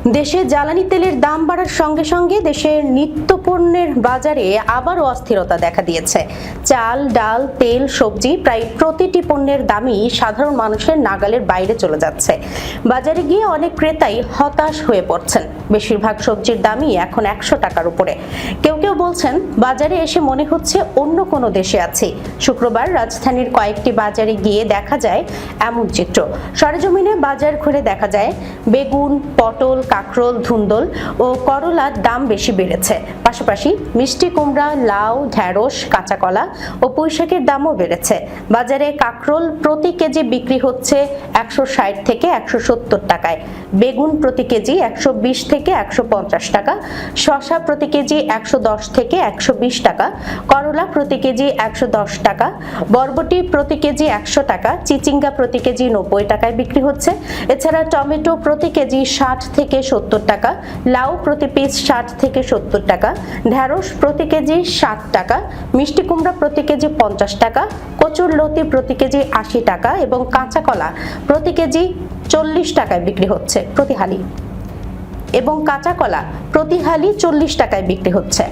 দেশে জ্বালানি তেলের দাম বাড়ার সঙ্গে সঙ্গে দেশের নিত্যপণ্যের বাজারে আবারও অস্থিরতা দেখা দিয়েছে। চাল, ডাল, তেল, সবজি প্রায় প্রতিটি পণ্যের দামই সাধারণ মানুষের নাগালের বাইরে চলে যাচ্ছে। বাজারে গিয়ে অনেক ক্রেতাই হতাশ হয়ে পড়ছেন। বেশিরভাগ সবজির দামই এখন 100 টাকার উপরে। কেউ কেউ বলছেন, বাজারে এসে মনে হচ্ছে অন্য কোনো দেশে আছি। শুক্রবার রাজধানীর কয়েকটি বাজারে গিয়ে দেখা যায় এমন চিত্র। সরেজমিনে বাজার ঘুরে দেখা যায় বেগুন, পটল, কাঁকরোল, ধুন্দল ও করলার দাম বেশি বেড়েছে। পাশাপাশি মিষ্টি কুমড়া, লাউ, ঢেঁড়স, কাঁচা কলা ও পুঁইশাকের দামও বেড়েছে। বাজারে কাঁকরোল প্রতি কেজি বিক্রি হচ্ছে 160 থেকে 170 টাকায়, বেগুন প্রতি কেজি 120 থেকে 150 টাকা, শসা প্রতি কেজি 110 থেকে 120 টাকা, করলা প্রতি কেজি 110 টাকা, বরবটি প্রতি কেজি 100 টাকা, চিচিঙ্গা প্রতি কেজি 90 টাকায় বিক্রি হচ্ছে। এছাড়া টমেটো প্রতি কেজি 60 থেকে 70 টাকা, লাউ প্রতি পিস 60 থেকে 70 টাকা, ঢেঁড়স প্রতি কেজি 60 টাকা, মিষ্টি কুমড়া প্রতি কেজি 50 টাকা, কচুর লতি প্রতি কেজি 80 টাকা এবং কাঁচা কলা প্রতি কেজি 40 টাকায় বিক্রি হচ্ছে প্রতি হালি। 40 টাকায় বিক্রি হচ্ছে।